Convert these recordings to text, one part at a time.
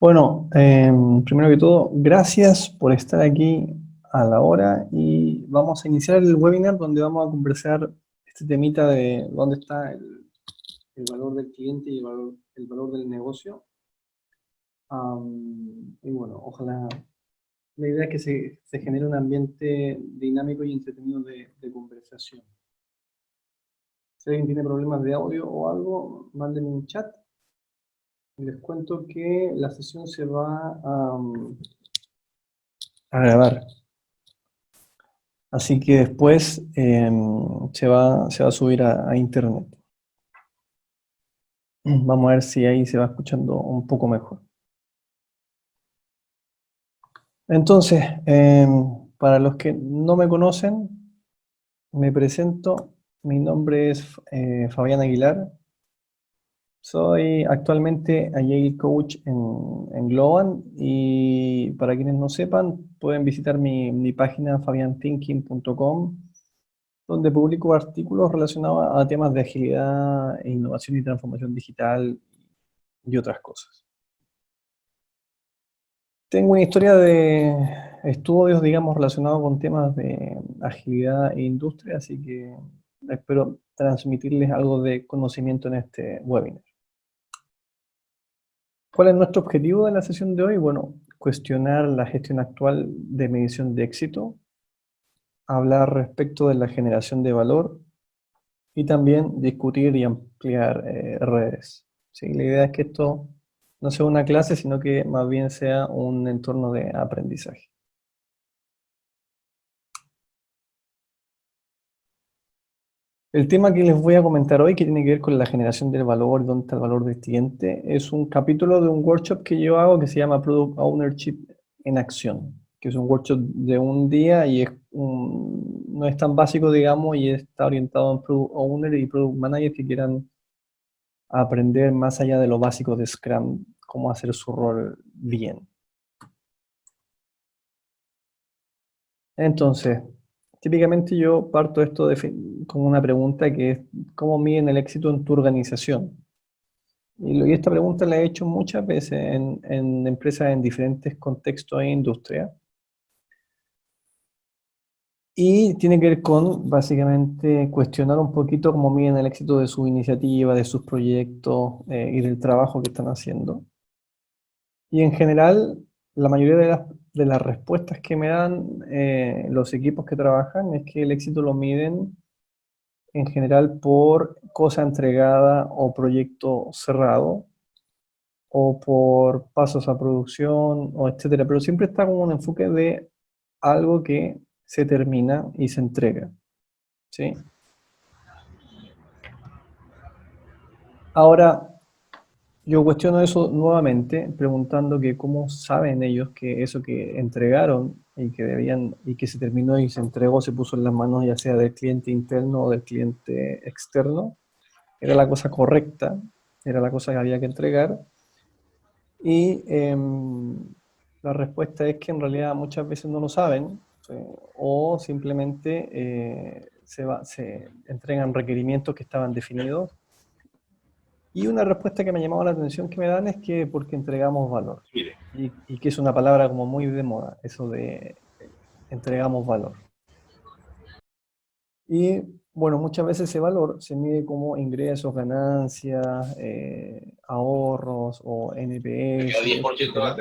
Bueno, primero que todo, gracias por estar aquí a la hora y vamos a iniciar el webinar donde vamos a conversar este temita de dónde está el valor del cliente y el valor del negocio. Y bueno, ojalá, la idea es que se genere un ambiente dinámico y entretenido de conversación. Si alguien tiene problemas de audio o algo, mándenme un chat. Les cuento que la sesión se va a grabar. Así que después se va a subir a internet. Vamos a ver si ahí se va escuchando un poco mejor. Entonces, para los que no me conocen, me presento. Mi nombre es Fabián Aguilar. Soy actualmente Agile Coach en Globant y para quienes no sepan, pueden visitar mi página fabianthinking.com, donde publico artículos relacionados a temas de agilidad, e innovación y transformación digital y otras cosas. Tengo una historia de estudios, digamos, relacionados con temas de agilidad e industria, así que espero transmitirles algo de conocimiento en este webinar. ¿Cuál es nuestro objetivo de la sesión de hoy? Bueno, cuestionar la gestión actual de medición de éxito, hablar respecto de la generación de valor y también discutir y ampliar redes. ¿Sí? La idea es que esto no sea una clase, sino que más bien sea un entorno de aprendizaje. El tema que les voy a comentar hoy, que tiene que ver con la generación del valor, dónde está el valor del cliente, es un capítulo de un workshop que yo hago que se llama Product Ownership en Acción, que es un workshop de un día y no es tan básico, digamos, y está orientado a Product Owner y Product Manager que quieran aprender más allá de lo básico de Scrum, cómo hacer su rol bien. Entonces, típicamente yo parto esto con una pregunta que es, ¿cómo miden el éxito en tu organización? Y esta pregunta la he hecho muchas veces en empresas en diferentes contextos e industrias. Y tiene que ver con, básicamente, cuestionar un poquito cómo miden el éxito de su iniciativa, de sus proyectos y del trabajo que están haciendo. Y en general, la mayoría de las respuestas que me dan los equipos que trabajan es que el éxito lo miden en general por cosa entregada o proyecto cerrado, o por pasos a producción, o etcétera, pero siempre está como un enfoque de algo que se termina y se entrega, ¿sí? Ahora, yo cuestiono eso nuevamente, preguntando que cómo saben ellos que eso que entregaron y que debían, y que se terminó y se entregó, se puso en las manos ya sea del cliente interno o del cliente externo, era la cosa correcta, era la cosa que había que entregar. Y la respuesta es que en realidad muchas veces no lo saben, o simplemente se entregan requerimientos que estaban definidos. Y una respuesta que me ha llamado la atención que me dan es que porque entregamos valor. Y que es una palabra como muy de moda, eso de entregamos valor. Y bueno, muchas veces ese valor se mide como ingresos, ganancias, ahorros o NPS, etcétera.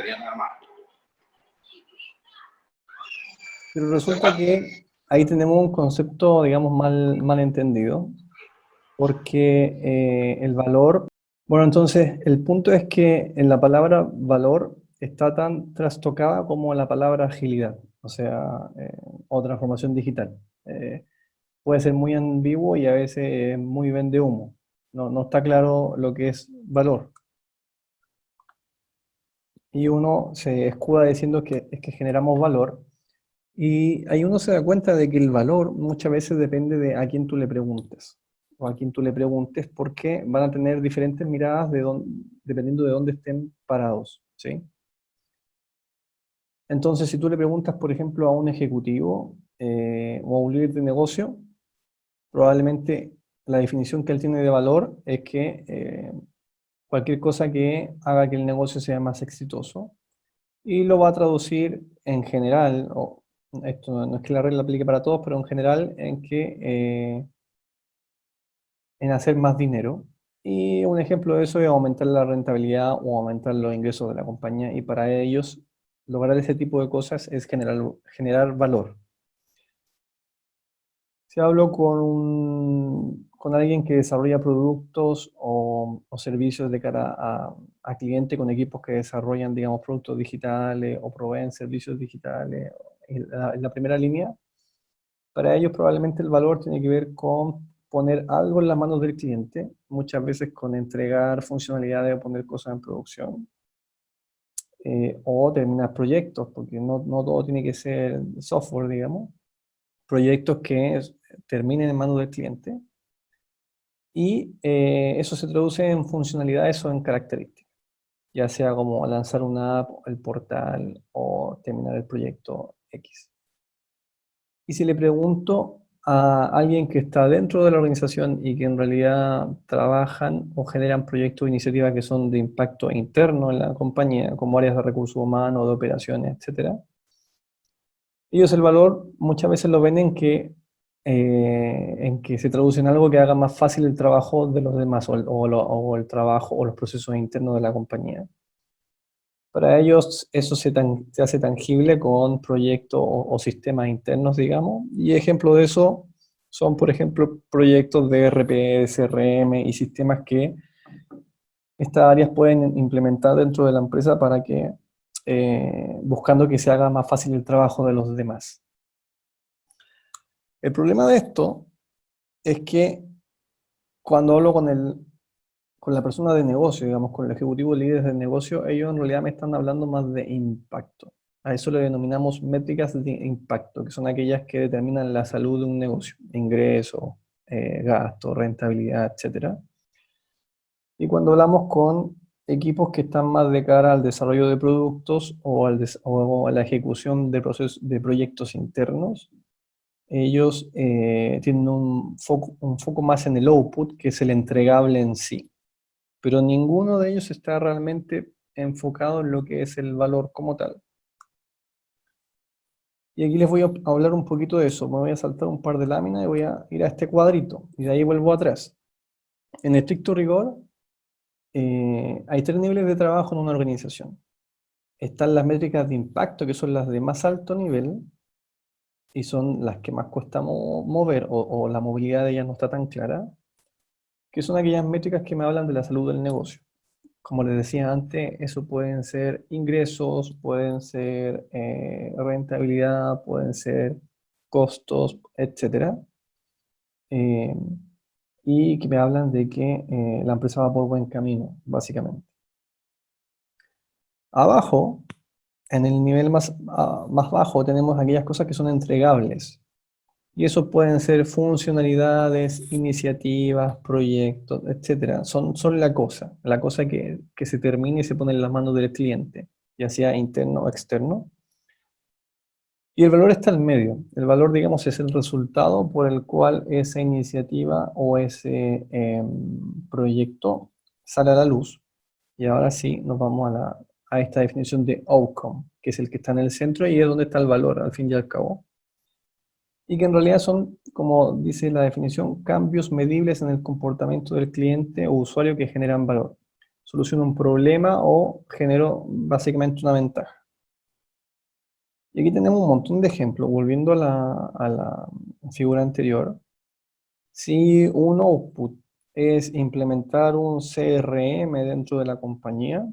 Pero resulta que ahí tenemos un concepto, digamos, mal entendido, porque el valor, bueno, entonces el punto es que en la palabra valor está tan trastocada como la palabra agilidad, o sea, o transformación digital. Puede ser muy ambiguo y a veces muy vende humo. No está claro lo que es valor. Y uno se escuda diciendo que es que generamos valor. Y ahí uno se da cuenta de que el valor muchas veces depende de a quién tú le preguntes, o a quién tú le preguntes, porque van a tener diferentes miradas dependiendo de dónde estén parados, ¿sí? Entonces, si tú le preguntas, por ejemplo, a un ejecutivo o a un líder de negocio, probablemente la definición que él tiene de valor es que cualquier cosa que haga que el negocio sea más exitoso, y lo va a traducir en general, o esto no es que la regla aplique para todos, pero en general en hacer más dinero. Y un ejemplo de eso es aumentar la rentabilidad o aumentar los ingresos de la compañía, y para ellos lograr ese tipo de cosas es generar valor. Si hablo con alguien que desarrolla productos o servicios de cara a cliente, con equipos que desarrollan, digamos, productos digitales o proveen servicios digitales en la primera línea, para ellos probablemente el valor tiene que ver con poner algo en las manos del cliente, muchas veces con entregar funcionalidades o poner cosas en producción, o terminar proyectos, porque no todo tiene que ser software, digamos, proyectos que terminen en manos del cliente, y eso se traduce en funcionalidades o en características, ya sea como lanzar una app, el portal o terminar el proyecto X. Y si le pregunto a alguien que está dentro de la organización y que en realidad trabajan o generan proyectos o iniciativas que son de impacto interno en la compañía, como áreas de recursos humanos, de operaciones, etcétera, ellos el valor muchas veces lo ven en que se traduce en algo que haga más fácil el trabajo de los demás, o el trabajo o los procesos internos de la compañía. Para ellos eso se hace tangible con proyectos o sistemas internos, digamos, y ejemplo de eso son, por ejemplo, proyectos de RP, CRM y sistemas que estas áreas pueden implementar dentro de la empresa para que, buscando que se haga más fácil el trabajo de los demás. El problema de esto es que cuando hablo con la persona de negocio, digamos, con el ejecutivo líder de negocio, ellos en realidad me están hablando más de impacto. A eso le denominamos métricas de impacto, que son aquellas que determinan la salud de un negocio, ingresos, gasto, rentabilidad, etcétera. Y cuando hablamos con equipos que están más de cara al desarrollo de productos o a la ejecución de proyectos internos, ellos tienen un foco más en el output, que es el entregable en sí, pero ninguno de ellos está realmente enfocado en lo que es el valor como tal. Y aquí les voy a hablar un poquito de eso. Me voy a saltar un par de láminas y voy a ir a este cuadrito, y de ahí vuelvo atrás. En estricto rigor, hay tres niveles de trabajo en una organización. Están las métricas de impacto, que son las de más alto nivel, y son las que más cuesta mover, o la movilidad de ellas no está tan clara, que son aquellas métricas que me hablan de la salud del negocio. Como les decía antes, eso pueden ser ingresos, pueden ser rentabilidad, pueden ser costos, etcétera, eh, y que me hablan de que la empresa va por buen camino, básicamente. Abajo, en el nivel más bajo, tenemos aquellas cosas que son entregables. Y eso pueden ser funcionalidades, iniciativas, proyectos, etcétera. Son la cosa que se termina y se pone en las manos del cliente, ya sea interno o externo. Y el valor está en medio. El valor, digamos, es el resultado por el cual esa iniciativa o ese proyecto sale a la luz. Y ahora sí, nos vamos a esta definición de outcome, que es el que está en el centro y es donde está el valor, al fin y al cabo. Y que en realidad son, como dice la definición, cambios medibles en el comportamiento del cliente o usuario que generan valor. Soluciona un problema o genero básicamente una ventaja. Y aquí tenemos un montón de ejemplos. Volviendo a la figura anterior, si un output es implementar un CRM dentro de la compañía,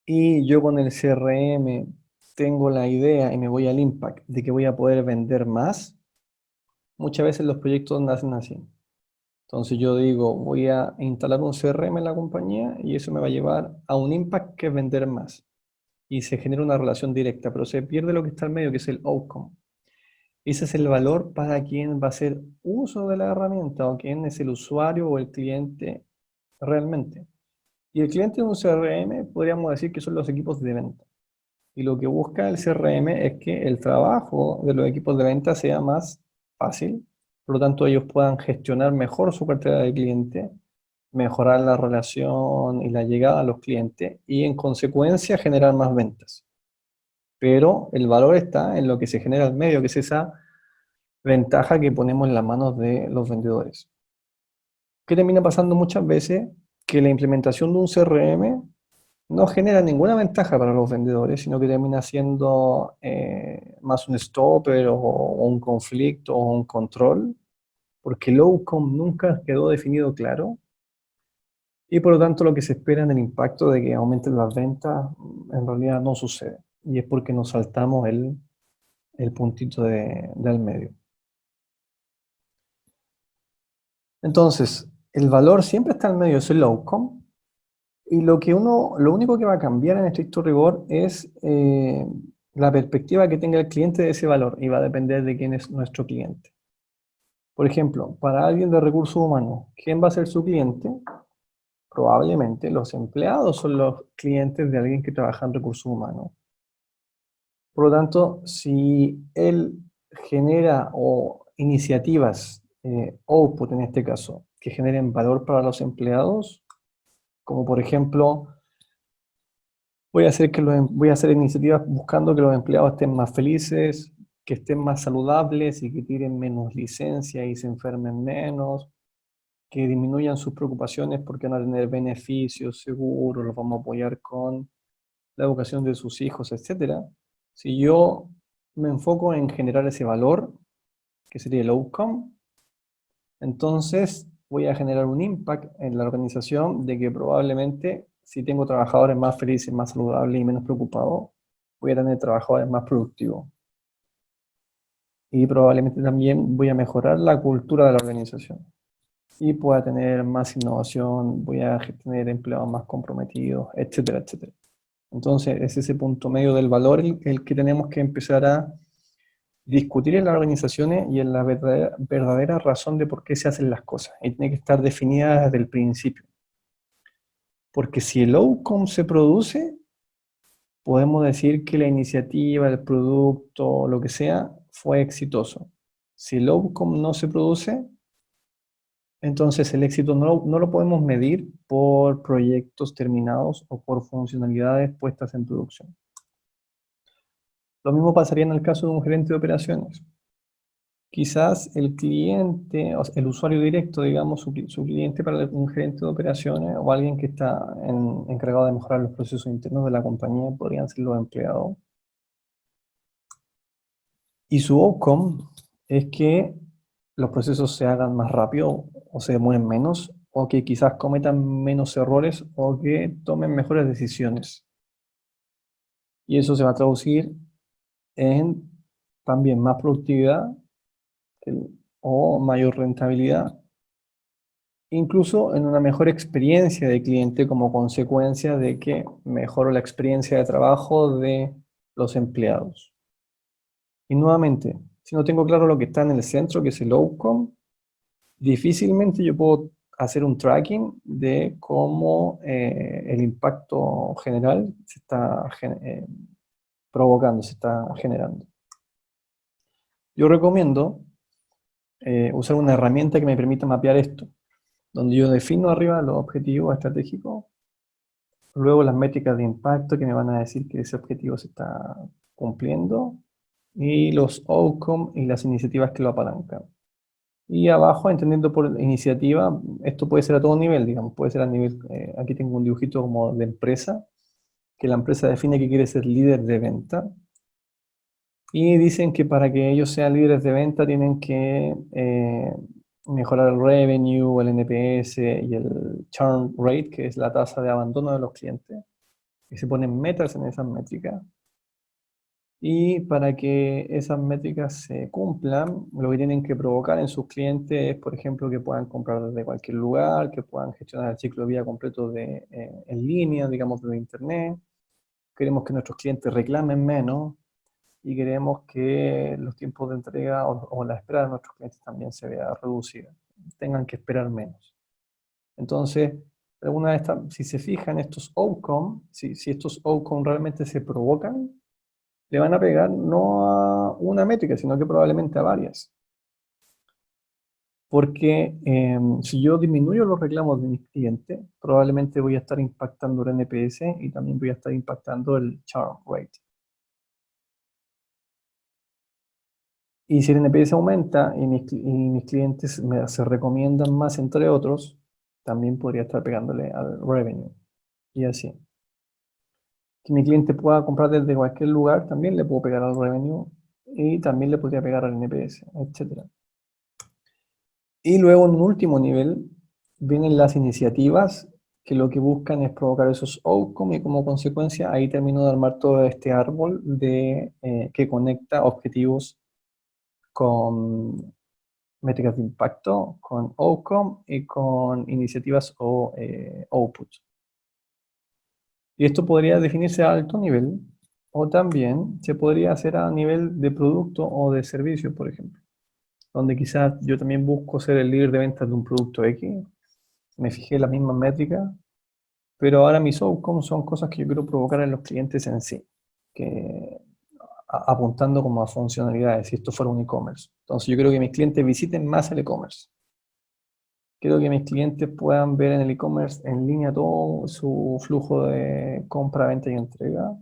y yo con el CRM tengo la idea y me voy al impact de que voy a poder vender más, muchas veces los proyectos nacen así. Entonces yo digo, voy a instalar un CRM en la compañía y eso me va a llevar a un impact, que es vender más. Y se genera una relación directa, pero se pierde lo que está al medio, que es el outcome. Ese es el valor para quien va a hacer uso de la herramienta, o quién es el usuario o el cliente realmente. Y el cliente de un CRM podríamos decir que son los equipos de venta. Y lo que busca el CRM es que el trabajo de los equipos de venta sea más fácil, por lo tanto ellos puedan gestionar mejor su cartera de cliente mejorar la relación y la llegada a los clientes y en consecuencia generar más ventas. Pero el valor está en lo que se genera al medio, que es esa ventaja que ponemos en las manos de los vendedores. ¿Qué termina pasando muchas veces? Que la implementación de un CRM no genera ninguna ventaja para los vendedores, sino que termina siendo más un stopper o un conflicto o un control, porque el outcome nunca quedó definido claro y por lo tanto lo que se espera en el impacto de que aumenten las ventas en realidad no sucede. Y es porque nos saltamos el puntito del medio. Entonces, el valor siempre está al medio, es el outcome. Y lo único que va a cambiar en estricto rigor es la perspectiva que tenga el cliente de ese valor y va a depender de quién es nuestro cliente. Por ejemplo, para alguien de recursos humanos, ¿quién va a ser su cliente? Probablemente los empleados son los clientes de alguien que trabaja en recursos humanos. Por lo tanto, si él genera o iniciativas, output en este caso, que generen valor para los empleados, como por ejemplo, voy a hacer iniciativas buscando que los empleados estén más felices, que estén más saludables y que tiren menos licencia y se enfermen menos, que disminuyan sus preocupaciones porque van a tener beneficios, seguros, los vamos a apoyar con la educación de sus hijos, etcétera. Si yo me enfoco en generar ese valor, que sería el outcome, entonces voy a generar un impact en la organización de que probablemente si tengo trabajadores más felices, más saludables y menos preocupados, voy a tener trabajadores más productivos. Y probablemente también voy a mejorar la cultura de la organización. Y pueda tener más innovación, voy a tener empleados más comprometidos, etcétera, etcétera. Entonces, es ese punto medio del valor el que tenemos que empezar a discutir en las organizaciones y en la verdadera razón de por qué se hacen las cosas. Y tiene que estar definida desde el principio. Porque si el outcome se produce, podemos decir que la iniciativa, el producto, lo que sea, fue exitoso. Si el outcome no se produce, entonces el éxito no lo podemos medir por proyectos terminados o por funcionalidades puestas en producción. Lo mismo pasaría en el caso de un gerente de operaciones. Quizás el cliente, o sea, el usuario directo, digamos, su cliente para un gerente de operaciones o alguien que está encargado de mejorar los procesos internos de la compañía, podrían ser los empleados. Y su outcome es que los procesos se hagan más rápido o se demoren menos, o que quizás cometan menos errores o que tomen mejores decisiones. Y eso se va a traducir en también más productividad o mayor rentabilidad, incluso en una mejor experiencia de cliente como consecuencia de que mejoró la experiencia de trabajo de los empleados. Y nuevamente, si no tengo claro lo que está en el centro, que es el outcome, difícilmente yo puedo hacer un tracking de cómo el impacto general se está provocando, se está generando. Yo recomiendo usar una herramienta que me permita mapear esto, donde yo defino arriba los objetivos estratégicos, luego las métricas de impacto que me van a decir que ese objetivo se está cumpliendo, y los outcomes y las iniciativas que lo apalancan. Y abajo, entendiendo por iniciativa, esto puede ser a todo nivel, digamos, puede ser a nivel, aquí tengo un dibujito como de empresa, que la empresa define que quiere ser líder de venta, y dicen que para que ellos sean líderes de venta tienen que mejorar el revenue, el NPS y el churn rate, que es la tasa de abandono de los clientes, y se ponen metas en esas métricas. Y para que esas métricas se cumplan, lo que tienen que provocar en sus clientes es, por ejemplo, que puedan comprar desde cualquier lugar, que puedan gestionar el ciclo de vida completo en línea, digamos, desde Internet. Queremos que nuestros clientes reclamen menos y queremos que los tiempos de entrega o la espera de nuestros clientes también se vea reducida, tengan que esperar menos. Entonces, alguna de estas, si se fijan estos outcomes, si estos outcomes realmente se provocan, le van a pegar no a una métrica, sino que probablemente a varias. Porque si yo disminuyo los reclamos de mis clientes, probablemente voy a estar impactando el NPS y también voy a estar impactando el churn rate. Y si el NPS aumenta y mis clientes se recomiendan más, entre otros, también podría estar pegándole al revenue. Y así. Que mi cliente pueda comprar desde cualquier lugar, también le puedo pegar al revenue y también le podría pegar al NPS, etc. Y luego en un último nivel vienen las iniciativas que lo que buscan es provocar esos outcomes y como consecuencia ahí termino de armar todo este árbol que conecta objetivos con métricas de impacto, con outcome y con iniciativas o output. Y esto podría definirse a alto nivel o también se podría hacer a nivel de producto o de servicio, por ejemplo, donde quizás yo también busco ser el líder de ventas de un producto X, me fijé las mismas métricas, pero ahora mis outcomes son cosas que yo quiero provocar en los clientes en sí, que, apuntando como a funcionalidades, si esto fuera un e-commerce. Entonces yo quiero que mis clientes visiten más el e-commerce. Quiero que mis clientes puedan ver en el e-commerce en línea todo su flujo de compra, venta y entrega.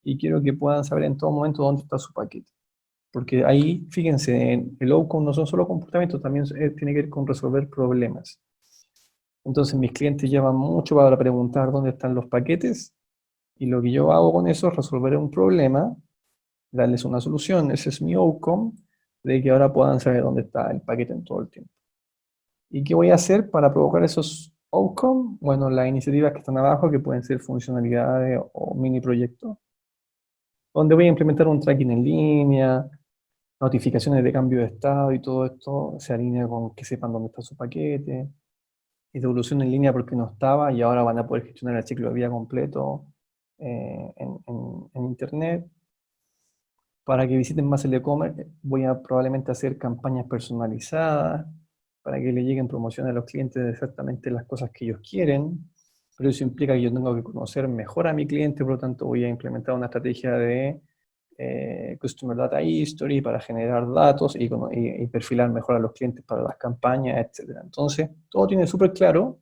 Y quiero que puedan saber en todo momento dónde está su paquete. Porque ahí, fíjense, el outcome no son solo comportamientos, también tiene que ver con resolver problemas. Entonces mis clientes llaman mucho para preguntar dónde están los paquetes y lo que yo hago con eso es resolver un problema, darles una solución, ese es mi outcome, de que ahora puedan saber dónde está el paquete en todo el tiempo. ¿Y qué voy a hacer para provocar esos outcomes? Bueno, las iniciativas que están abajo, que pueden ser funcionalidades o mini proyectos, donde voy a implementar un tracking en línea, notificaciones de cambio de estado y todo esto se alinea con que sepan dónde está su paquete, y devolución en línea porque no estaba y ahora van a poder gestionar el ciclo de vida completo en Internet. Para que visiten más el e-commerce, voy a probablemente hacer campañas personalizadas para que le lleguen promociones a los clientes de exactamente las cosas que ellos quieren. Pero eso implica que yo tengo que conocer mejor a mi cliente, por lo tanto voy a implementar una estrategia de Customer Data History para generar datos y perfilar mejor a los clientes para las campañas, etc. Entonces, todo tiene súper claro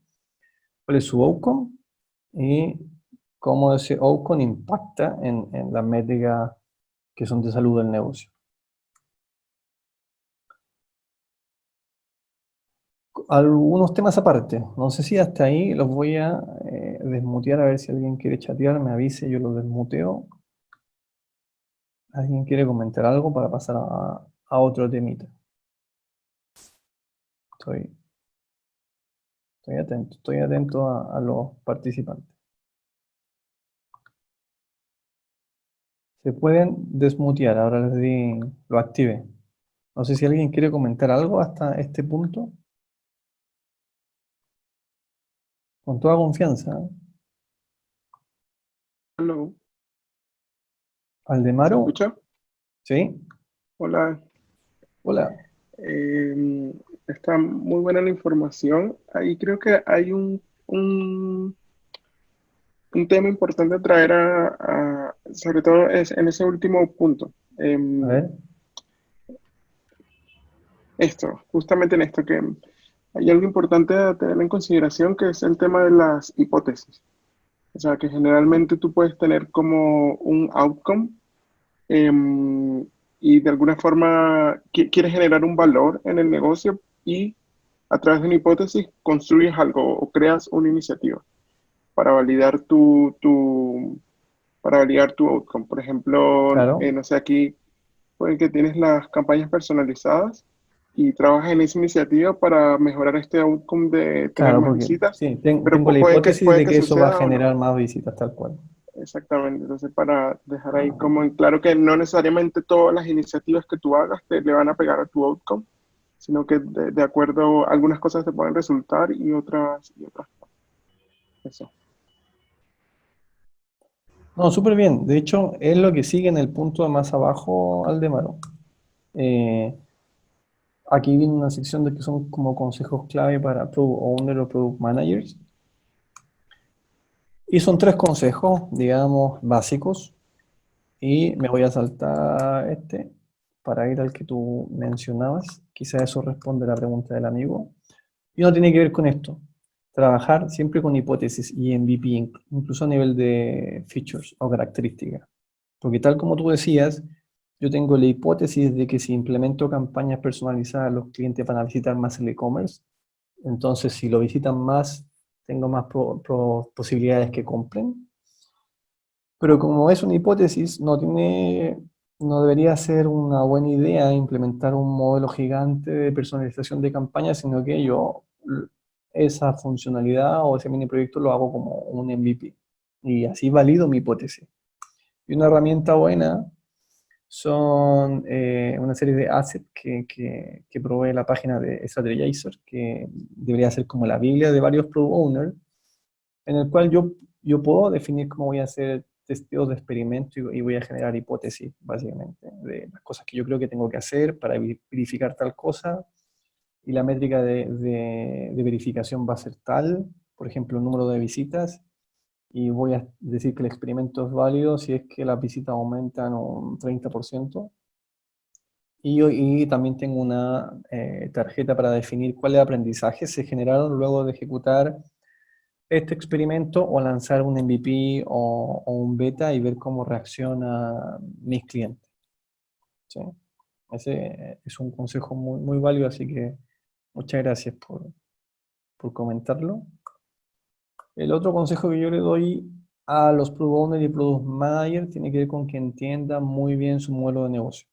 cuál es su outcome y cómo ese outcome impacta en las métricas que son de salud del negocio. Algunos temas aparte, no sé si hasta ahí los voy a desmutear a ver si alguien quiere chatear, me avise, yo los desmuteo. ¿Alguien quiere comentar algo para pasar a otro temita? Estoy, estoy atento a los participantes. Se pueden desmutear, ahora les di, lo active. No sé si alguien quiere comentar algo hasta este punto. Con toda confianza, ¿eh? Hello, ¿se Aldemaro, escucha? ¿sí? Hola, Hola. eh, está muy buena la información. Ahí creo que hay un tema importante a traer sobre todo en ese último punto. A Em, ver, justamente en esto, que hay algo importante a tener en consideración que es el tema de las hipótesis. O sea, que generalmente tú puedes tener como un outcome em, y de alguna forma quieres generar un valor en el negocio y a través de una hipótesis construyes algo o creas una iniciativa para validar para validar tu outcome. Por ejemplo, claro, no sé, aquí puede que tienes las campañas personalizadas y trabajas en esa iniciativa para mejorar este outcome de tener claro, más porque visitas, sí, pero tengo la hipótesis puede de que que eso va a suceda o no. generar más visitas tal cual. Exactamente, entonces para dejar ahí como en claro que no necesariamente todas las iniciativas que tú hagas le van a pegar a tu outcome, sino que de acuerdo, algunas cosas te pueden resultar y otras no. Eso. No, súper bien. De hecho, es lo que sigue en el punto de más abajo, Aldemaro. Eh, Aquí viene una sección de que son como consejos clave para Product Owner o Product Managers. Y son tres consejos, digamos, básicos. Y me voy a saltar este. para ir al que tú mencionabas, quizá eso responde a la pregunta del amigo, y no tiene que ver con esto. Trabajar siempre con hipótesis y MVP, incluso a nivel de features o características. Porque tal como tú decías, yo tengo la hipótesis de que si implemento campañas personalizadas, los clientes van a visitar más el e-commerce. Entonces, si lo visitan más, tengo más posibilidades que compren. Pero como es una hipótesis, no debería ser una buena idea implementar un modelo gigante de personalización de campañas, sino que yo esa funcionalidad o ese mini proyecto lo hago como un MVP. Y así valido mi hipótesis. Y una herramienta buena son una serie de assets que provee la página de Strategizer, que debería ser como la Biblia de varios product owners, en el cual yo puedo definir cómo voy a hacer testeos de experimento y voy a generar hipótesis, básicamente, de las cosas que yo creo que tengo que hacer para verificar tal cosa, y la métrica de verificación va a ser tal, por ejemplo, el número de visitas, y voy a decir que el experimento es válido si es que las visitas aumentan un 30%. Y también tengo una tarjeta para definir cuáles aprendizajes se generaron luego de ejecutar este experimento o lanzar un MVP o un beta y ver cómo reacciona mis clientes. ¿Sí? Ese es un consejo muy, muy válido, así que muchas gracias por comentarlo. El otro consejo que yo le doy a los Product Owners y Product Manager tiene que ver con que entiendan muy bien su modelo de negocio.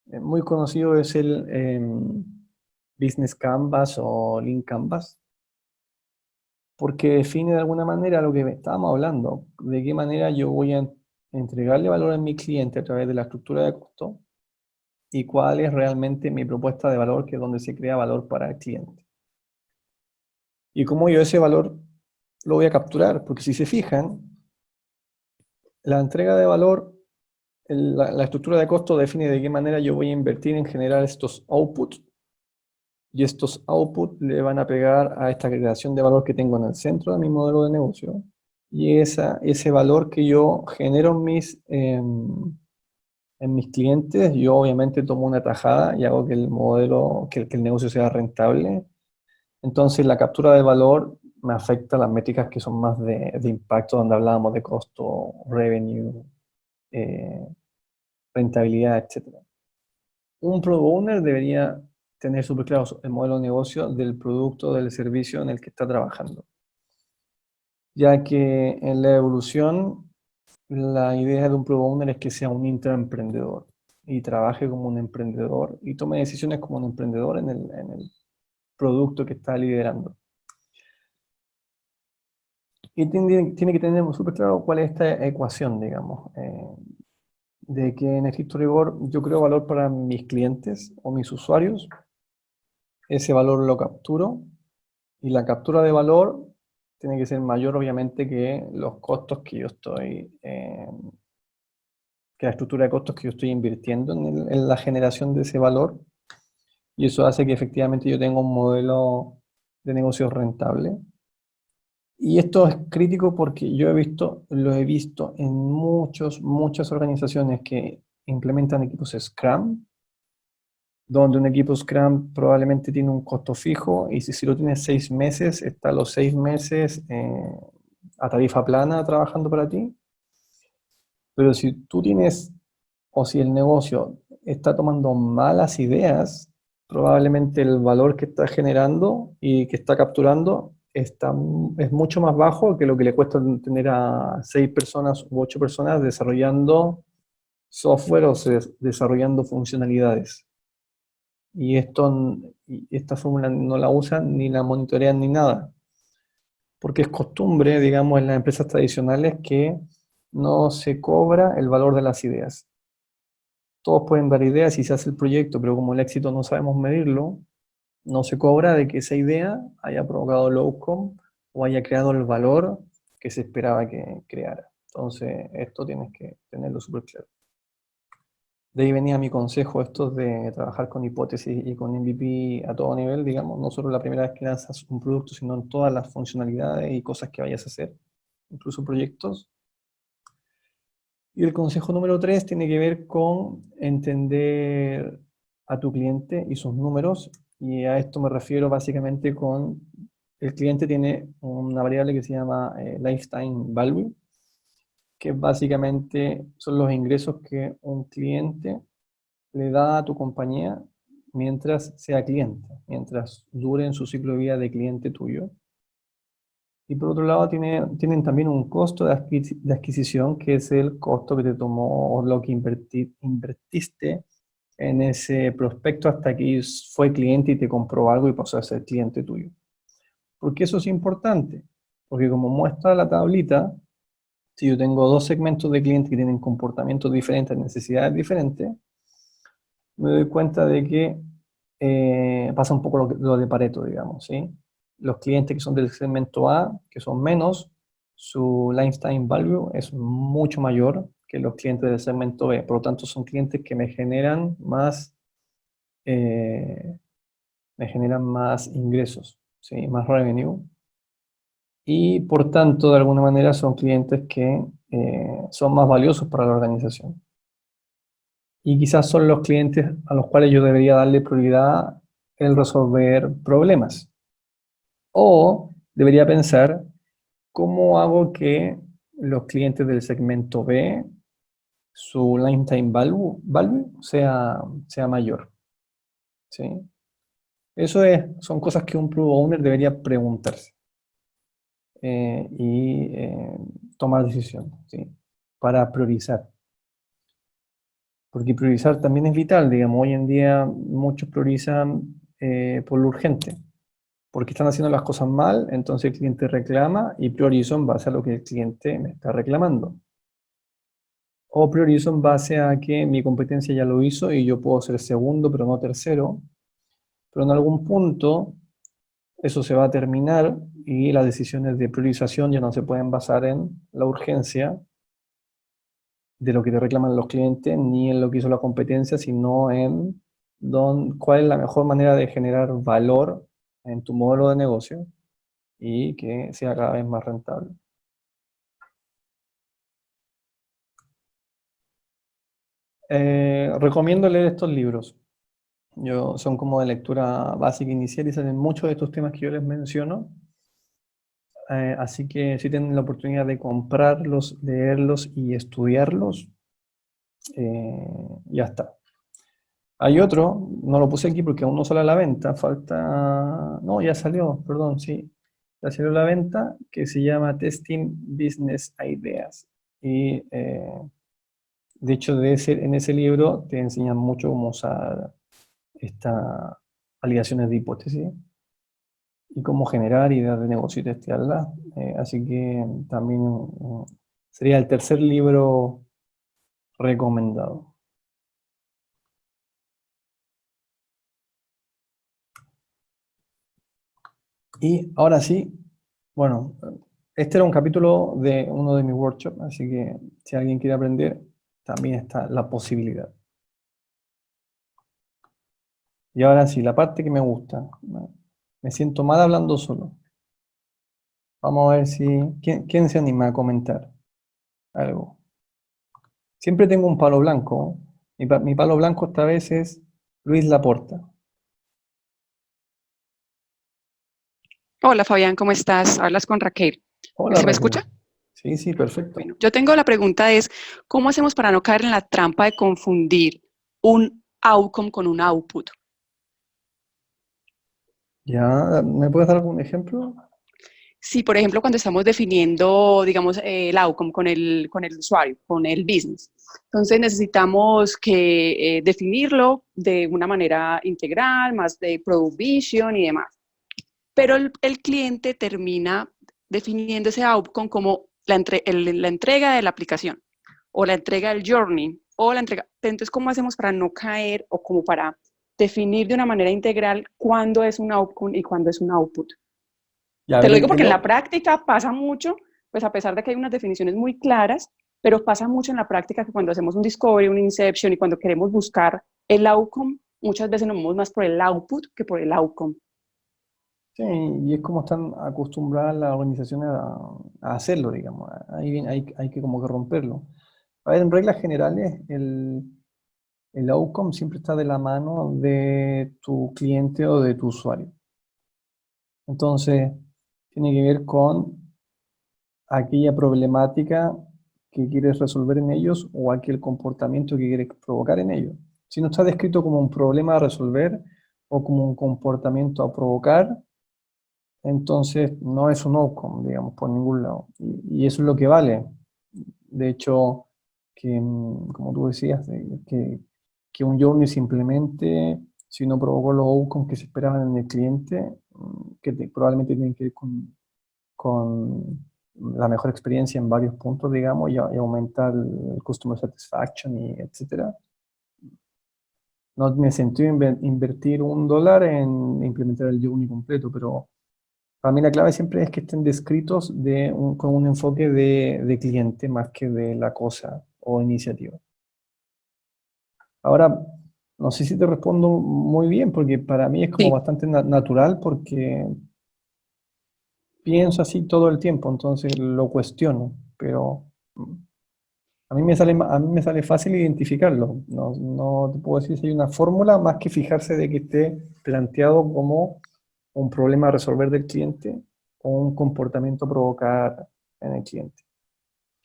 Muy conocido es el Business Canvas o Lean Canvas, porque define de alguna manera lo que estábamos hablando, de qué manera yo voy a entregarle valor a mi cliente a través de la estructura de costo y cuál es realmente mi propuesta de valor, que es donde se crea valor para el cliente. Y cómo yo ese valor lo voy a capturar, porque si se fijan, la entrega de valor, la estructura de costo define de qué manera yo voy a invertir en generar estos outputs, y estos outputs le van a pegar a esta creación de valor que tengo en el centro de mi modelo de negocio, y ese valor que yo genero en mis clientes, yo obviamente tomo una tajada y hago que el modelo, que el negocio sea rentable. Entonces la captura de valor me afecta a las métricas que son más de impacto, donde hablábamos de costo, revenue, eh, rentabilidad, etc. Un product owner debería tener súper claro el modelo de negocio del producto, del servicio en el que está trabajando, ya que en la evolución la idea de un product owner es que sea un intraemprendedor y trabaje como un emprendedor y tome decisiones como un emprendedor en el producto que está liderando. Y tiene que tener súper claro cuál es esta ecuación, digamos, de que en estricto rigor yo creo valor para mis clientes o mis usuarios, ese valor lo capturo, y la captura de valor tiene que ser mayor, obviamente, que los costos que yo estoy, que la estructura de costos que yo estoy invirtiendo en la generación de ese valor, y eso hace que efectivamente yo tenga un modelo de negocio rentable. Y esto es crítico porque yo lo he visto en muchas organizaciones que implementan equipos Scrum, donde un equipo Scrum probablemente tiene un costo fijo, y si lo tienes 6 meses, está los 6 meses a tarifa plana trabajando para ti. Pero si tú tienes, o si el negocio está tomando malas ideas, probablemente el valor que está generando y que está capturando es mucho más bajo que lo que le cuesta tener a 6 personas u 8 personas desarrollando software o desarrollando funcionalidades. Y esta fórmula no la usan ni la monitorean ni nada, porque es costumbre, digamos, en las empresas tradicionales que no se cobra el valor de las ideas. Todos pueden dar ideas y se hace el proyecto, pero como el éxito no sabemos medirlo, no se cobra de que esa idea haya provocado el outcome o haya creado el valor que se esperaba que creara. Entonces, esto tienes que tenerlo súper claro. De ahí venía mi consejo, estos de trabajar con hipótesis y con MVP a todo nivel, digamos, no solo la primera vez que lanzas un producto, sino en todas las funcionalidades y cosas que vayas a hacer, incluso proyectos. Y el consejo número 3 tiene que ver con entender a tu cliente y sus números. Y a esto me refiero básicamente con el cliente tiene una variable que se llama lifetime value, que básicamente son los ingresos que un cliente le da a tu compañía mientras sea cliente, mientras dure en su ciclo de vida de cliente tuyo. Y por otro lado, tienen también un costo de adquisición, que es el costo que te tomó o lo que invertiste en ese prospecto hasta que fue cliente y te compró algo y pasó a ser cliente tuyo. ¿Por qué eso es importante? Porque como muestra la tablita, si yo tengo dos segmentos de clientes que tienen comportamientos diferentes, necesidades diferentes, me doy cuenta de que pasa un poco lo de Pareto, digamos, ¿sí? Los clientes que son del segmento A, que son menos, su lifetime value es mucho mayor que los clientes del segmento B. Por lo tanto, son clientes que eh, me generan más ingresos, ¿sí? Más revenue. Y por tanto, de alguna manera, son clientes que son más valiosos para la organización. Y quizás son los clientes a los cuales yo debería darle prioridad en resolver problemas. O debería pensar cómo hago que los clientes del segmento B, su lifetime value sea mayor. ¿Sí? Son cosas que un product owner debería preguntarse y tomar decisiones, ¿sí? Para priorizar. Porque priorizar también es vital, digamos, hoy en día muchos priorizan por lo urgente, porque están haciendo las cosas mal, entonces el cliente reclama y priorizo en base a lo que el cliente me está reclamando. O priorizo en base a que mi competencia ya lo hizo y yo puedo ser segundo, pero no tercero, pero en algún punto eso se va a terminar y las decisiones de priorización ya no se pueden basar en la urgencia de lo que te reclaman los clientes, ni en lo que hizo la competencia, sino en cuál es la mejor manera de generar valor en tu modelo de negocio y que sea cada vez más rentable. Recomiendo leer estos libros. Son como de lectura básica inicial y salen muchos de estos temas que yo les menciono. Así que si tienen la oportunidad de comprarlos, leerlos y estudiarlos, ya está. Hay otro, no lo puse aquí porque aún no sale a la venta, falta, no, ya salió, perdón, sí, ya salió a la venta, que se llama Testing Business Ideas. Y de hecho, en ese libro te enseñan mucho cómo usar estas validaciones de hipótesis y cómo generar ideas de negocio y testearlas. Así que también sería el tercer libro recomendado. Y ahora sí, bueno, este era un capítulo de uno de mis workshops, así que si alguien quiere aprender, también está la posibilidad. Y ahora sí, la parte que me gusta. Me siento mal hablando solo. Vamos a ver si... ¿Quién se anima a comentar algo? Siempre tengo un palo blanco. Mi palo blanco esta vez es Luis Laporta. Hola Fabián, ¿cómo estás? Hablas con Raquel. Hola ¿Se me Raquel. escucha? Sí, sí, perfecto. Bueno, yo tengo la pregunta es, ¿cómo hacemos para no caer en la trampa de confundir un outcome con un output? ¿Ya? ¿Me puedes dar algún ejemplo? Si, por ejemplo, cuando estamos definiendo, digamos, el outcome con el usuario, con el business, entonces necesitamos que definirlo de una manera integral, más de product vision y demás. Pero el cliente termina definiendo ese outcome como la entrega de la aplicación o la entrega del journey o la entrega. Entonces, ¿cómo hacemos para no caer o como para definir de una manera integral cuándo es un outcome y cuándo es un output? Ya, a Te ver, lo digo porque en la entiendo. práctica pasa mucho, pues a pesar de que hay unas definiciones muy claras, pero pasa mucho en la práctica que cuando hacemos un discovery, un inception y cuando queremos buscar el outcome, muchas veces nos movemos más por el output que por el outcome. Sí, y es como están acostumbradas las organizaciones a hacerlo, digamos. Ahí hay que como que romperlo. A ver, en reglas generales, el outcome siempre está de la mano de tu cliente o de tu usuario. Entonces, tiene que ver con aquella problemática que quieres resolver en ellos o aquel comportamiento que quieres provocar en ellos. Si no está descrito como un problema a resolver o como un comportamiento a provocar, entonces no es un outcome, digamos, por ningún lado. Y eso es lo que vale. De hecho, que, como tú decías, que un journey simplemente, si no provocó los outcomes que se esperaban en el cliente, probablemente tienen que ir con la mejor experiencia en varios puntos, digamos, y aumentar el customer satisfaction y etcétera. No me sentido invertir $1 en implementar el journey completo, pero para mí la clave siempre es que estén descritos con un enfoque de cliente más que de la cosa o iniciativa. Ahora, no sé si te respondo muy bien, porque para mí es como Sí. bastante natural, porque pienso así todo el tiempo, entonces lo cuestiono, pero a mí me sale fácil identificarlo. No, no te puedo decir si hay una fórmula más que fijarse de que esté planteado como un problema a resolver del cliente o un comportamiento a provocar en el cliente.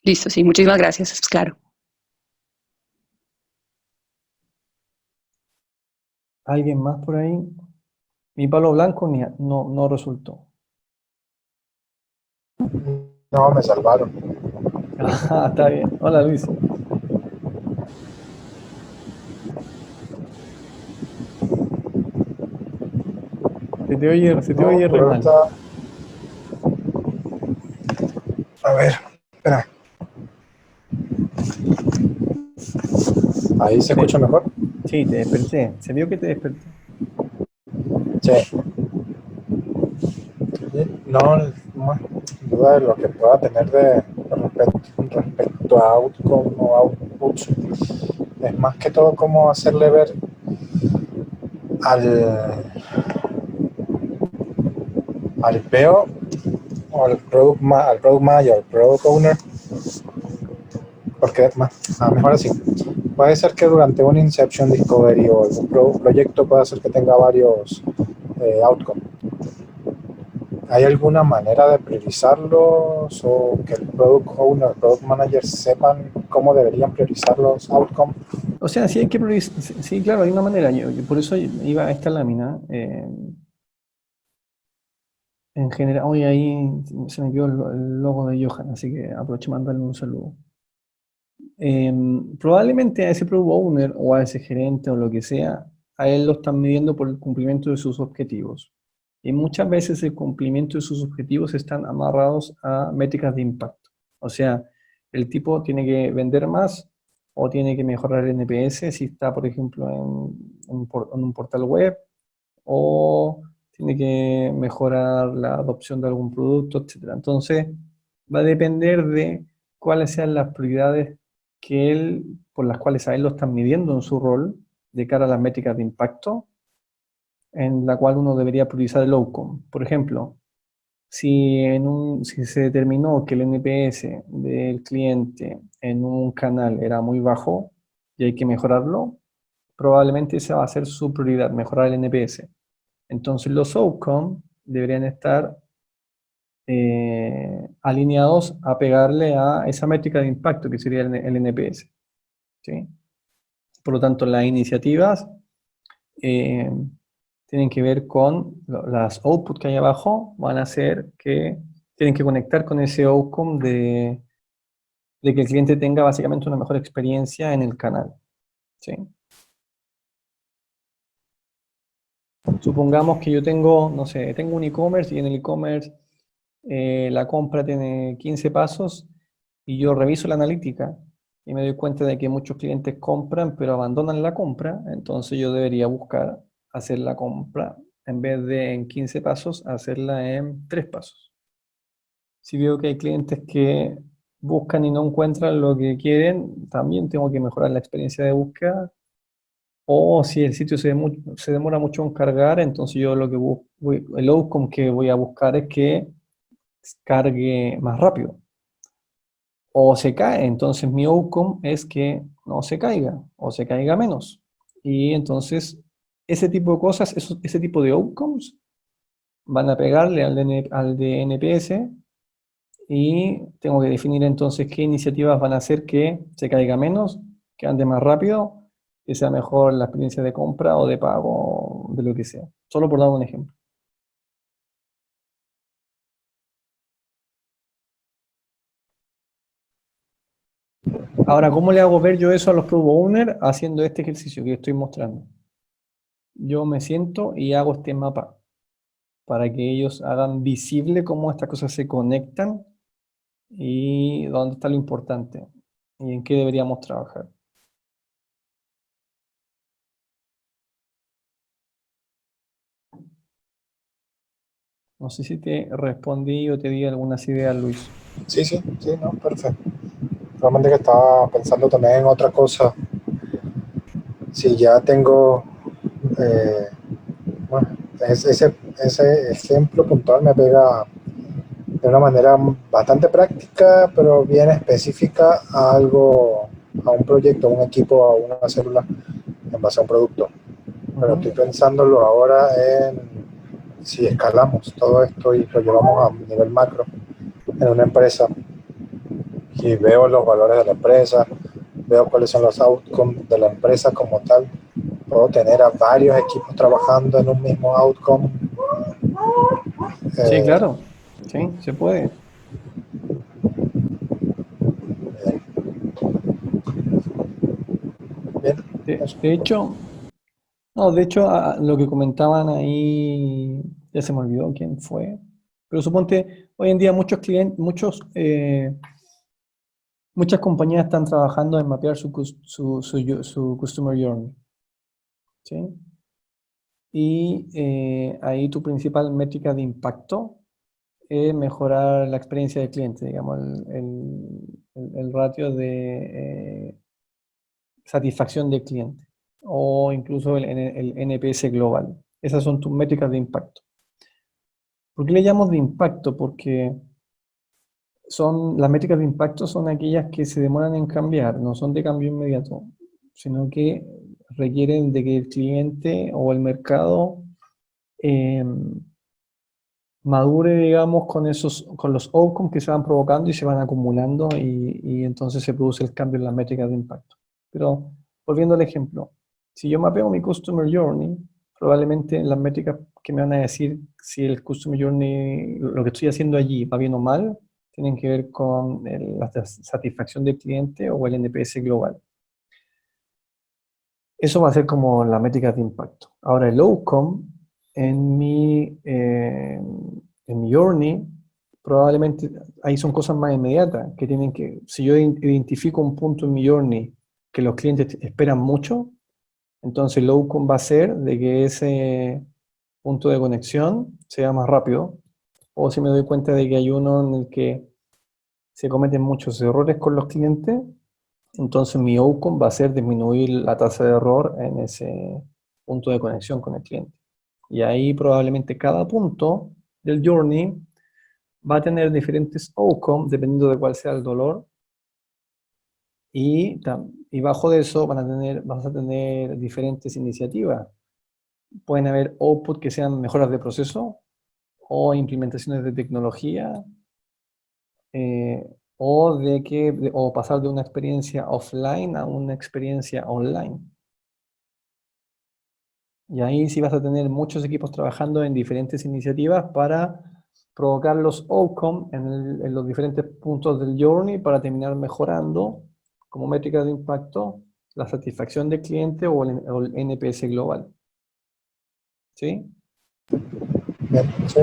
Listo, sí, muchísimas gracias, claro. ¿Alguien más por ahí? Mi palo blanco no resultó. No, me salvaron. Ah, está bien. Hola, Luis. Se te No, oye re pero mal. ahorita. A ver, espera. Ahí se escucha mejor. Sí, te desperté. Se vio que te desperté. Sí. No, más duda de lo que pueda tener respecto a outcome o outputs. Es más que todo cómo hacerle ver al, al PO o al product manager, al product owner, porque mejor así. Puede ser que durante un Inception Discovery o algún proyecto pueda ser que tenga varios outcomes. ¿Hay alguna manera de priorizarlos o que el product owner, el product manager sepan cómo deberían priorizar los outcomes? O sea, sí hay que priorizar. Sí, claro, hay una manera. Yo por eso iba a esta lámina. En general, hoy ahí se me quedó el logo de Johan, así que aprovecho de mandarle un saludo. Probablemente a ese product owner o a ese gerente o lo que sea, a él lo están midiendo por el cumplimiento de sus objetivos. Y muchas veces el cumplimiento de sus objetivos están amarrados a métricas de impacto. O sea, el tipo tiene que vender más o tiene que mejorar el NPS si está, por ejemplo, en un portal web, o tiene que mejorar la adopción de algún producto, etc. Entonces, va a depender de cuáles sean las prioridades por las cuales a él lo están midiendo en su rol de cara a las métricas de impacto, en la cual uno debería priorizar el outcome. Por ejemplo, si se determinó que el NPS del cliente en un canal era muy bajo y hay que mejorarlo, probablemente esa va a ser su prioridad, mejorar el NPS. Entonces los outcomes deberían estar alineados a pegarle a esa métrica de impacto que sería el NPS. ¿Sí? Por lo tanto, las iniciativas eh, tienen que ver con las outputs que hay abajo, van a ser que tienen que conectar con ese outcome de que el cliente tenga básicamente una mejor experiencia en el canal. ¿Sí? Supongamos que yo tengo, no sé, tengo un e-commerce y en el e-commerce la compra tiene 15 pasos y yo reviso la analítica y me doy cuenta de que muchos clientes compran pero abandonan la compra, entonces yo debería buscar hacer la compra en vez de en 15 pasos, hacerla en 3 pasos. Si veo que hay clientes que buscan y no encuentran lo que quieren, también tengo que mejorar la experiencia de búsqueda. O si el sitio se demora mucho en cargar, entonces yo lo que el outcome que voy a buscar es que cargue más rápido. o se cae, entonces mi outcome es que no se caiga, o se caiga menos. Y entonces, ese tipo de cosas, ese tipo de outcomes, van a pegarle al de NPS y tengo que definir entonces qué iniciativas van a hacer que se caiga menos, que ande más rápido, que sea mejor la experiencia de compra o de pago, de lo que sea. Solo por dar un ejemplo. Ahora, ¿cómo le hago ver yo eso a los Product Owners haciendo este ejercicio que estoy mostrando? Yo me siento y hago este mapa para que ellos hagan visible cómo estas cosas se conectan y dónde está lo importante y en qué deberíamos trabajar. No sé si te respondí o te di algunas ideas, Luis. Sí, sí, sí, no, perfecto. Realmente que estaba pensando también en otra cosa. Si ya tengo, eh, bueno, ese ejemplo puntual me pega de una manera bastante práctica, pero bien específica a algo, a un proyecto, a un equipo, a una célula en base a un producto. Pero estoy pensándolo ahora en si escalamos todo esto y lo llevamos a nivel macro en una empresa y veo los valores de la empresa, veo cuáles son los outcomes de la empresa como tal, puedo tener a varios equipos trabajando en un mismo outcome. Sí, Eh, claro. Sí, se puede. bien, De, eso. de hecho, no, de hecho, lo que comentaban ahí, ya se me olvidó quién fue, pero suponte, hoy en día muchos clientes, muchas compañías están trabajando en mapear su Customer Journey, ¿sí? Y ahí tu principal métrica de impacto es mejorar la experiencia del cliente, digamos, el ratio de satisfacción del cliente o incluso el NPS global. Esas son tus métricas de impacto. ¿Por qué le llamamos de impacto? Porque las métricas de impacto son aquellas que se demoran en cambiar, no son de cambio inmediato, sino que requieren de que el cliente o el mercado eh, madure, digamos, con los outcomes que se van provocando y se van acumulando y entonces se produce el cambio en las métricas de impacto. Pero volviendo al ejemplo, si yo mapeo mi Customer Journey, probablemente las métricas que me van a decir si el Customer Journey, lo que estoy haciendo allí va bien o mal, tienen que ver con la satisfacción del cliente o el NPS global. Eso va a ser como la métrica de impacto. Ahora, el outcome en mi journey, probablemente ahí son cosas más inmediatas, que tienen que, si yo identifico un punto en mi journey que los clientes esperan mucho, entonces el outcome va a ser de que ese punto de conexión sea más rápido, o si me doy cuenta de que hay uno en el que se cometen muchos errores con los clientes, entonces mi outcome va a ser disminuir la tasa de error en ese punto de conexión con el cliente. Y ahí probablemente cada punto del journey va a tener diferentes outcomes dependiendo de cuál sea el dolor. Y bajo de eso vas a tener diferentes iniciativas. Pueden haber outputs que sean mejoras de proceso o implementaciones de tecnología eh, o pasar de una experiencia offline a una experiencia online. Y ahí sí vas a tener muchos equipos trabajando en diferentes iniciativas para provocar los outcomes en los diferentes puntos del journey para terminar mejorando como métrica de impacto la satisfacción del cliente o el NPS global. ¿Sí? Bien, sí.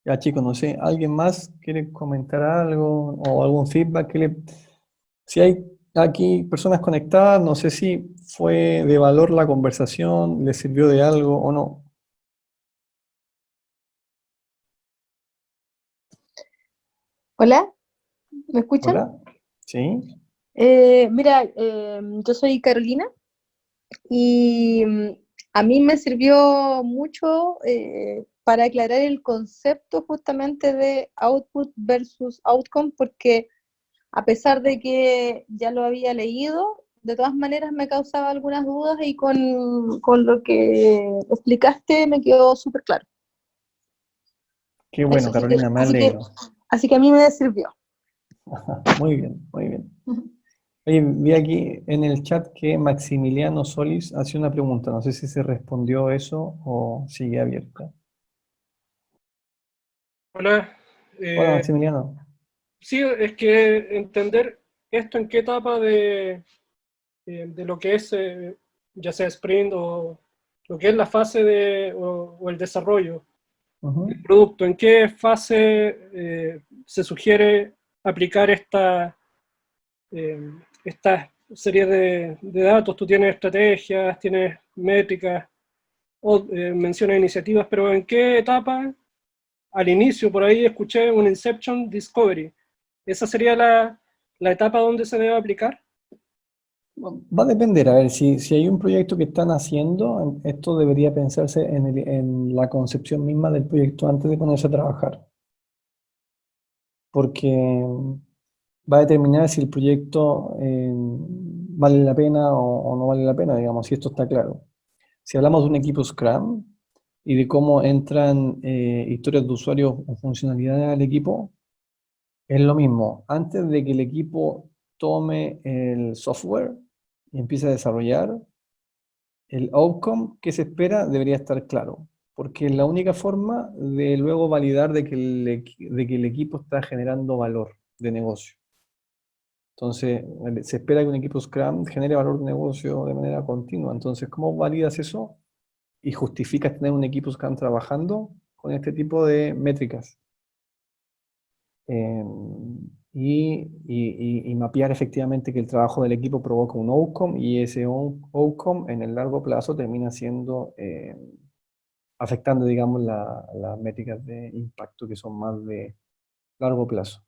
Ya chicos, no sé, ¿alguien más quiere comentar algo o algún feedback si hay aquí personas conectadas, no sé si fue de valor la conversación, les sirvió de algo o no. Hola, ¿me escuchan? ¿Hola? ¿Sí? Mira, yo soy Carolina y a mí me sirvió mucho para aclarar el concepto justamente de output versus outcome, porque a pesar de que ya lo había leído, de todas maneras me causaba algunas dudas y con lo que explicaste me quedó súper claro. Qué bueno, Eso, Carolina, me alegro. así que a mí me sirvió. Muy bien, muy bien. Oye, vi aquí en el chat que Maximiliano Solis hace una pregunta. No sé si se respondió eso o sigue abierta. Hola, Hola, eh, Maximiliano. sí, es que entender esto en qué etapa de lo que es, ya sea sprint o lo que es la fase o el desarrollo Ujú. del producto, en qué fase se sugiere aplicar esta serie de datos. Tú tienes estrategias, tienes métricas, o mencionas iniciativas, pero ¿en qué etapa? Al inicio, por ahí escuché un Inception Discovery. ¿Esa sería la etapa donde se debe aplicar? Va a depender, a ver, si hay un proyecto que están haciendo, esto debería pensarse en la concepción misma del proyecto antes de ponerse a trabajar. Porque va a determinar si el proyecto vale la pena o no vale la pena, digamos, si esto está claro. Si hablamos de un equipo Scrum y de cómo entran historias de usuarios o funcionalidades al equipo, es lo mismo. Antes de que el equipo tome el software y empiece a desarrollar, el outcome que se espera debería estar claro, porque es la única forma de luego validar de que el equipo está generando valor de negocio. Entonces, se espera que un equipo Scrum genere valor de negocio de manera continua. Entonces, ¿cómo validas eso? Y justificas tener un equipo Scrum trabajando con este tipo de métricas. Eh, y mapear efectivamente que el trabajo del equipo provoca un outcome y ese outcome en el largo plazo termina siendo, afectando, digamos, las métricas de impacto que son más de largo plazo.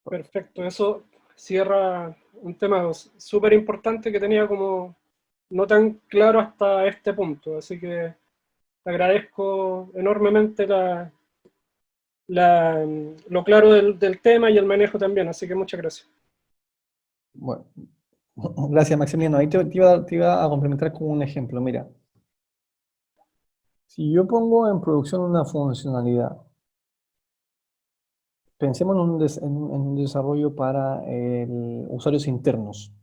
Perfecto, eso cierra un tema súper importante que tenía como no tan claro hasta este punto, así que te agradezco enormemente lo claro del tema y el manejo también, así que muchas gracias. Bueno, gracias Maximiliano. Ahí te iba a complementar con un ejemplo. Mira, si yo pongo en producción una funcionalidad, pensemos en un desarrollo para usuarios internos.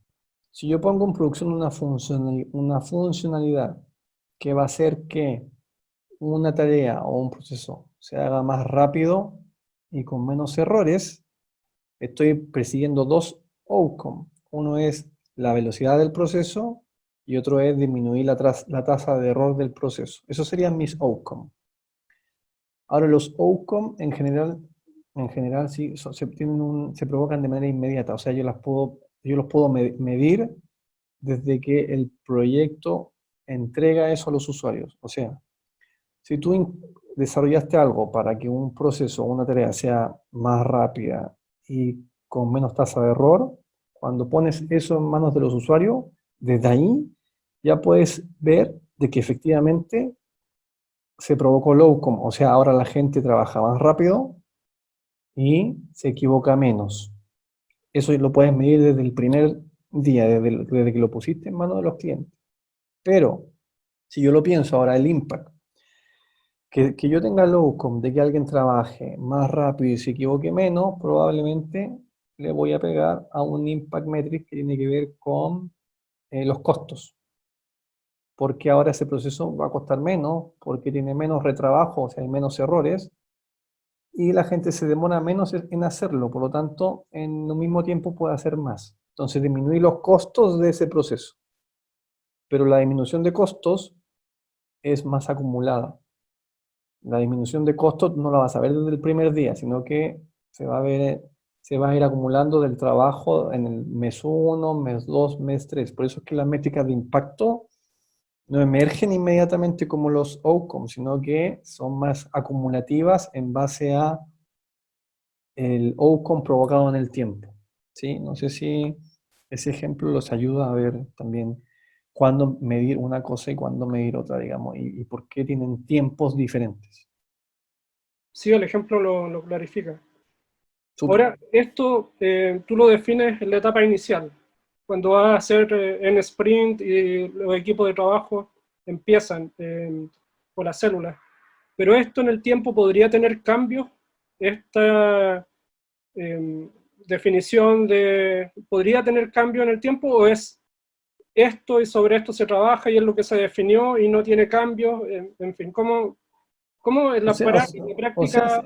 Si yo pongo en producción una funcionalidad que va a hacer que una tarea o un proceso se haga más rápido y con menos errores, estoy persiguiendo dos outcomes. Uno es la velocidad del proceso y otro es disminuir la tasa de error del proceso. Esos serían mis outcomes. Ahora, los outcomes en general sí, se provocan de manera inmediata. O sea, yo los puedo medir desde que el proyecto entrega eso a los usuarios. O sea, si tú desarrollaste algo para que un proceso o una tarea sea más rápida y con menos tasa de error, cuando pones eso en manos de los usuarios, desde ahí ya puedes ver de que efectivamente se provocó el outcome. O sea, ahora la gente trabaja más rápido y se equivoca menos. Eso lo puedes medir desde el primer día, desde que lo pusiste en manos de los clientes. Pero, si yo lo pienso ahora, el impact, que yo tenga el outcome de que alguien trabaje más rápido y se equivoque menos, probablemente le voy a pegar a un impact metric que tiene que ver con los costos. Porque ahora ese proceso va a costar menos, porque tiene menos retrabajo, o sea, hay menos errores, y la gente se demora menos en hacerlo, por lo tanto, en un mismo tiempo puede hacer más. Entonces, disminuir los costos de ese proceso. Pero la disminución de costos es más acumulada. La disminución de costos no la vas a ver desde el primer día, sino que se va a ir acumulando del trabajo en el mes 1, mes 2, mes 3. Por eso es que las métricas de impacto no emergen inmediatamente como los outcomes, sino que son más acumulativas en base a el outcome provocado en el tiempo. ¿Sí? No sé si ese ejemplo los ayuda a ver también cuándo medir una cosa y cuándo medir otra, digamos, y por qué tienen tiempos diferentes. Sí, el ejemplo lo clarifica. Súper. Ahora, esto tú lo defines en la etapa inicial, cuando vas a hacer en sprint y los equipos de trabajo empiezan con las células. Pero esto en el tiempo podría tener cambios, esta definición ¿podría tener cambio en el tiempo o es esto y sobre esto se trabaja y es lo que se definió y no tiene cambios? En fin, ¿cómo en O la sea, práctica,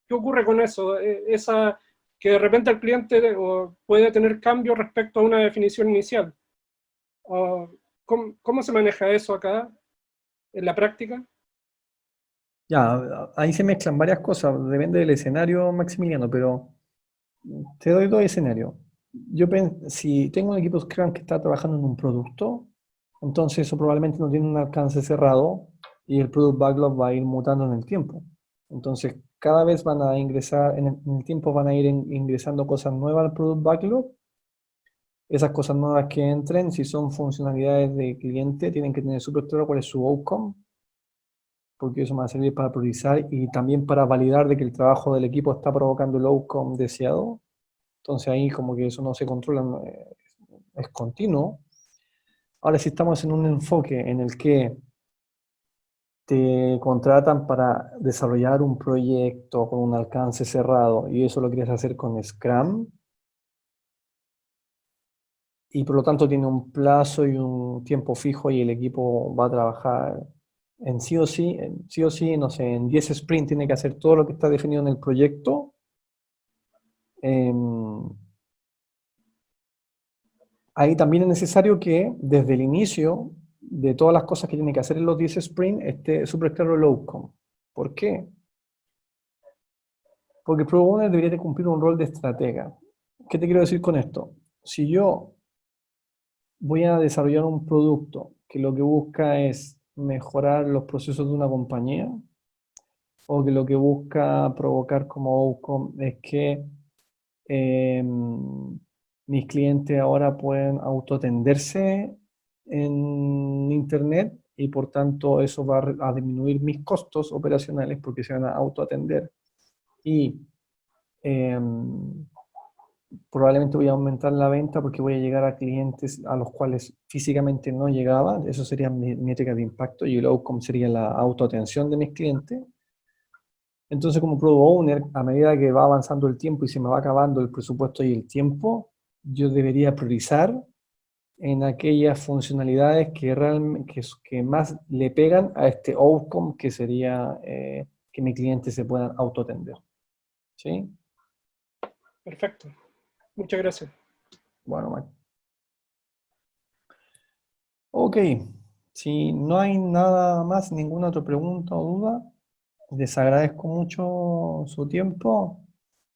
qué ocurre con eso? Que de repente el cliente puede tener cambios respecto a una definición inicial. ¿Cómo se maneja eso acá en la práctica? ya, ahí se mezclan varias cosas, depende del escenario, Maximiliano, pero te doy dos escenarios. Si tengo un equipo Scrum que está trabajando en un producto, entonces eso probablemente no tiene un alcance cerrado y el Product Backlog va a ir mutando en el tiempo. Entonces, cada vez van a ingresar, en el tiempo van a ir ingresando cosas nuevas al Product Backlog. Esas cosas nuevas que entren, si son funcionalidades de cliente, tienen que tener súper claro cuál es su outcome, porque eso me va a servir para priorizar y también para validar de que el trabajo del equipo está provocando el outcome deseado. Entonces ahí como que eso no se controla, es continuo. Ahora si estamos en un enfoque en el que te contratan para desarrollar un proyecto con un alcance cerrado y eso lo quieres hacer con Scrum, y por lo tanto tiene un plazo y un tiempo fijo y el equipo va a trabajar en sí o sí, no sé, en 10 sprints tiene que hacer todo lo que está definido en el proyecto. Ahí también es necesario que desde el inicio de todas las cosas que tiene que hacer en los 10 sprints esté súper claro el outcome. ¿Por qué? Porque el Product Owner debería de cumplir un rol de estratega. ¿Qué te quiero decir con esto? Si yo voy a desarrollar un producto que lo que busca es mejorar los procesos de una compañía, o que lo que busca provocar como outcome es que mis clientes ahora pueden autoatenderse en Internet y por tanto eso va a disminuir mis costos operacionales porque se van a autoatender y probablemente voy a aumentar la venta porque voy a llegar a clientes a los cuales físicamente no llegaba. Eso sería mi métrica de impacto y el outcome sería la autoatención de mis clientes. Entonces, como Product Owner, a medida que va avanzando el tiempo y se me va acabando el presupuesto y el tiempo, yo debería priorizar en aquellas funcionalidades que más le pegan a este outcome que sería que mi cliente se pueda autoatender. ¿Sí? Perfecto. Muchas gracias. Bueno, Mike. Ok. Si no hay nada más, ninguna otra pregunta o duda, les agradezco mucho su tiempo.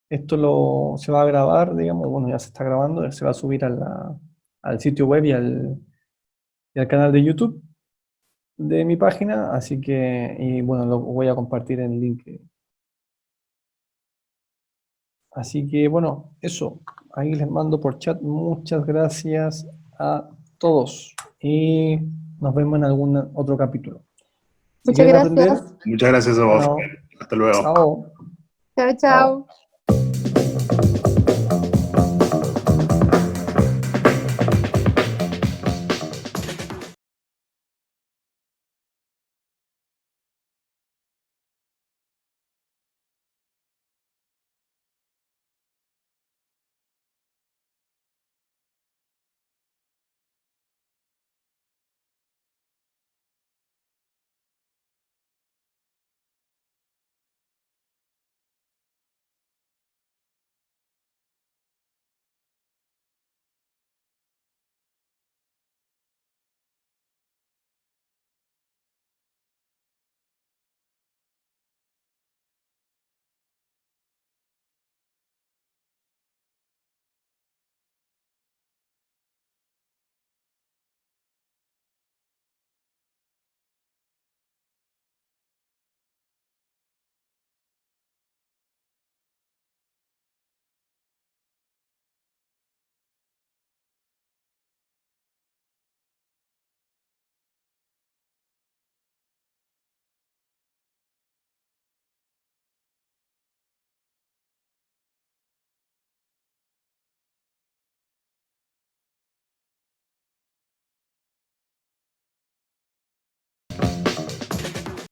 Esto se va a grabar, digamos, bueno, ya se está grabando, se va a subir al sitio web y al canal de YouTube de mi página, así que, y bueno, lo voy a compartir en el link. Así que, bueno, eso, ahí les mando por chat. Muchas gracias a todos y nos vemos en algún otro capítulo. Si Muchas quieren aprender, gracias. Muchas gracias a vos. bueno, Hasta luego. chao. Chao, Chao. chao.